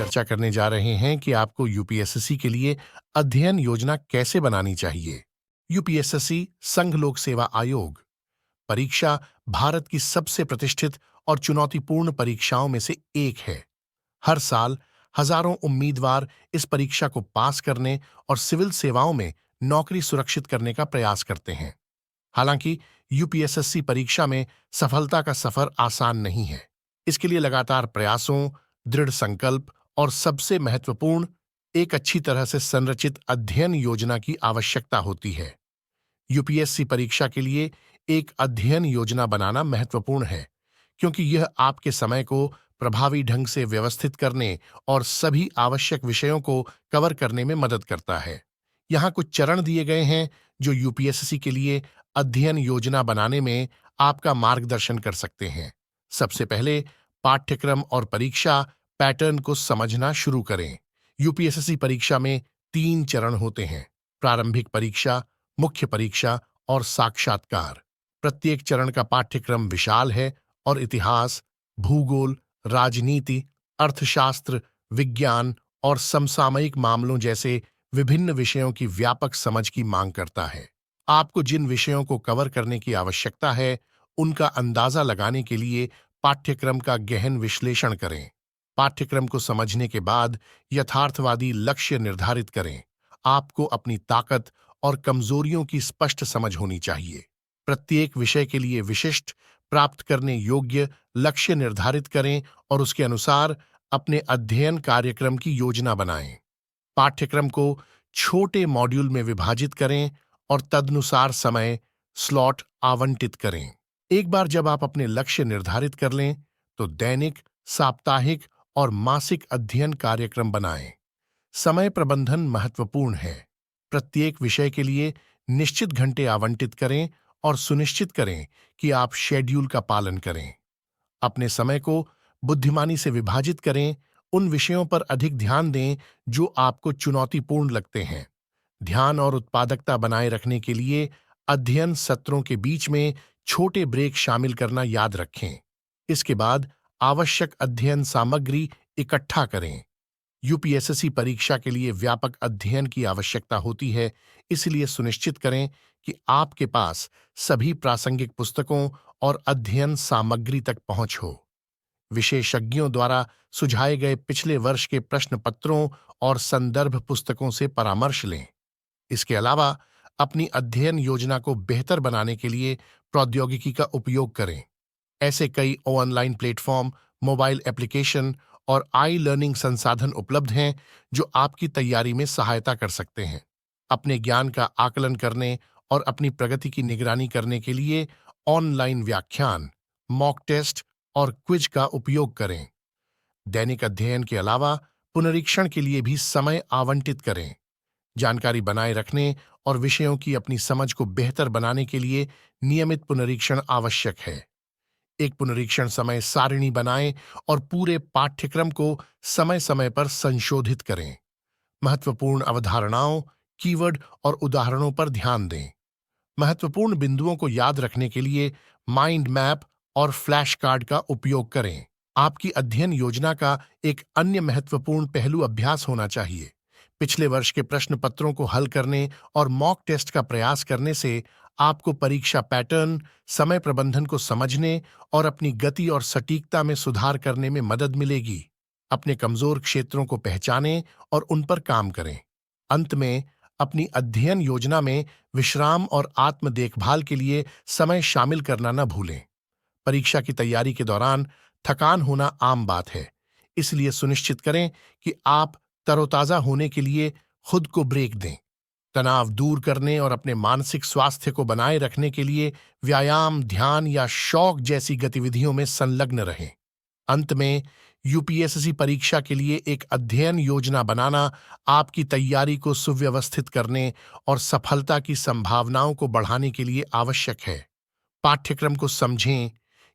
चर्चा करने जा रहे हैं कि आपको यूपीएसएससी के लिए अध्ययन योजना कैसे बनानी चाहिए। यूपीएसएससी संघ लोक सेवा आयोग परीक्षा भारत की सबसे प्रतिष्ठित और चुनौतीपूर्ण परीक्षाओं में से एक है। हर साल हजारों उम्मीदवार इस परीक्षा को पास करने और सिविल सेवाओं में नौकरी सुरक्षित करने का प्रयास करते हैं। हालांकि यूपीएसएससी परीक्षा में सफलता का सफर आसान नहीं है। इसके लिए लगातार प्रयासों, दृढ़ संकल्प और सबसे महत्वपूर्ण, एक अच्छी तरह से संरचित अध्ययन योजना की आवश्यकता होती है। यूपीएससी परीक्षा के लिए एक अध्ययन योजना बनाना महत्वपूर्ण है, क्योंकि यह आपके समय को प्रभावी ढंग से व्यवस्थित करने और सभी आवश्यक विषयों को कवर करने में मदद करता है। यहाँ कुछ चरण दिए गए हैं जो यूपीएससी के लिए अध्ययन योजना बनाने में आपका मार्गदर्शन कर सकते हैं। सबसे पहले पाठ्यक्रम और परीक्षा पैटर्न को समझना शुरू करें। यूपीएससी परीक्षा में 3 चरण होते हैं: प्रारंभिक परीक्षा, मुख्य परीक्षा और साक्षात्कार। प्रत्येक चरण का पाठ्यक्रम विशाल है और इतिहास, भूगोल, राजनीति, अर्थशास्त्र, विज्ञान और समसामयिक मामलों जैसे विभिन्न विषयों की व्यापक समझ की मांग करता है। आपको जिन विषयों को कवर करने की आवश्यकता है, उनका अंदाजा लगाने के लिए पाठ्यक्रम का गहन विश्लेषण करें। पाठ्यक्रम को समझने के बाद यथार्थवादी लक्ष्य निर्धारित करें। आपको अपनी ताकत और कमजोरियों की स्पष्ट समझ होनी चाहिए। प्रत्येक विषय के लिए विशिष्ट, प्राप्त करने योग्य लक्ष्य निर्धारित करें और उसके अनुसार अपने अध्ययन कार्यक्रम की योजना बनाएं। पाठ्यक्रम को छोटे मॉड्यूल में विभाजित करें और तदनुसार समय स्लॉट आवंटित करें। एक बार जब आप अपने लक्ष्य निर्धारित कर लें, तो दैनिक, साप्ताहिक और मासिक अध्ययन कार्यक्रम बनाएं। समय प्रबंधन महत्वपूर्ण है। प्रत्येक विषय के लिए निश्चित घंटे आवंटित करें और सुनिश्चित करें कि आप शेड्यूल का पालन करें। अपने समय को बुद्धिमानी से विभाजित करें। उन विषयों पर अधिक ध्यान दें जो आपको चुनौतीपूर्ण लगते हैं। ध्यान और उत्पादकता बनाए रखने के लिए अध्ययन सत्रों के बीच में छोटे ब्रेक शामिल करना याद रखें। इसके बाद आवश्यक अध्ययन सामग्री इकट्ठा करें। यूपीएससी परीक्षा के लिए व्यापक अध्ययन की आवश्यकता होती है, इसलिए सुनिश्चित करें कि आपके पास सभी प्रासंगिक पुस्तकों और अध्ययन सामग्री तक पहुंच हो। विशेषज्ञों द्वारा सुझाए गए पिछले वर्ष के प्रश्न पत्रों और संदर्भ पुस्तकों से परामर्श लें। इसके अलावा अपनी अध्ययन योजना को बेहतर बनाने के लिए प्रौद्योगिकी का उपयोग करें। ऐसे कई ऑनलाइन प्लेटफॉर्म, मोबाइल एप्लीकेशन और आई लर्निंग संसाधन उपलब्ध हैं जो आपकी तैयारी में सहायता कर सकते हैं। अपने ज्ञान का आकलन करने और अपनी प्रगति की निगरानी करने के लिए ऑनलाइन व्याख्यान, मॉक टेस्ट और क्विज का उपयोग करें। दैनिक अध्ययन के अलावा पुनरीक्षण के लिए भी समय आवंटित करें। जानकारी बनाए रखने और विषयों की अपनी समझ को बेहतर बनाने के लिए नियमित पुनरीक्षण आवश्यक है। एक पुनरीक्षण समय सारिणी बनाएं और पूरे पाठ्यक्रम को समय समय पर संशोधित करें। महत्वपूर्ण अवधारणाओं, कीवर्ड और उदाहरणों पर ध्यान दें। महत्वपूर्ण बिंदुओं को याद रखने के लिए माइंड मैप और फ्लैश कार्ड का उपयोग करें। आपकी अध्ययन योजना का एक अन्य महत्वपूर्ण पहलू अभ्यास होना चाहिए। पिछले वर्ष के प्रश्न पत्रों को हल करने और मॉक टेस्ट का प्रयास करने से आपको परीक्षा पैटर्न, समय प्रबंधन को समझने और अपनी गति और सटीकता में सुधार करने में मदद मिलेगी। अपने कमजोर क्षेत्रों को पहचानें और उन पर काम करें। अंत में अपनी अध्ययन योजना में विश्राम और आत्म देखभाल के लिए समय शामिल करना न भूलें। परीक्षा की तैयारी के दौरान थकान होना आम बात है, इसलिए सुनिश्चित करें कि आप तरोताजा होने के लिए खुद को ब्रेक दें। तनाव दूर करने और अपने मानसिक स्वास्थ्य को बनाए रखने के लिए व्यायाम, ध्यान या शौक जैसी गतिविधियों में संलग्न रहें। अंत में यूपीएससी परीक्षा के लिए एक अध्ययन योजना बनाना आपकी तैयारी को सुव्यवस्थित करने और सफलता की संभावनाओं को बढ़ाने के लिए आवश्यक है। पाठ्यक्रम को समझें,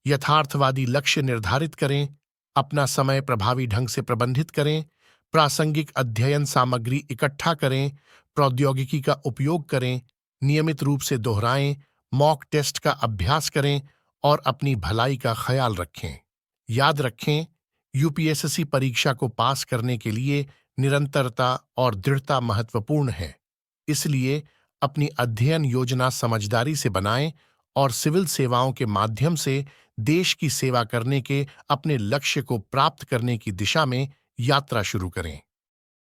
यथार्थवादी लक्ष्य निर्धारित करें, अपना समय प्रभावी ढंग से प्रबंधित करें, प्रासंगिक अध्ययन सामग्री इकट्ठा करें, प्रौद्योगिकी का उपयोग करें, नियमित रूप से दोहराएं, मॉक टेस्ट का अभ्यास करें और अपनी भलाई का ख्याल रखें। याद रखें, यूपीएससी परीक्षा को पास करने के लिए निरंतरता और दृढ़ता महत्वपूर्ण है। इसलिए अपनी अध्ययन योजना समझदारी से बनाएं और सिविल सेवाओं के माध्यम से देश की सेवा करने के अपने लक्ष्य को प्राप्त करने की दिशा में यात्रा शुरू करें।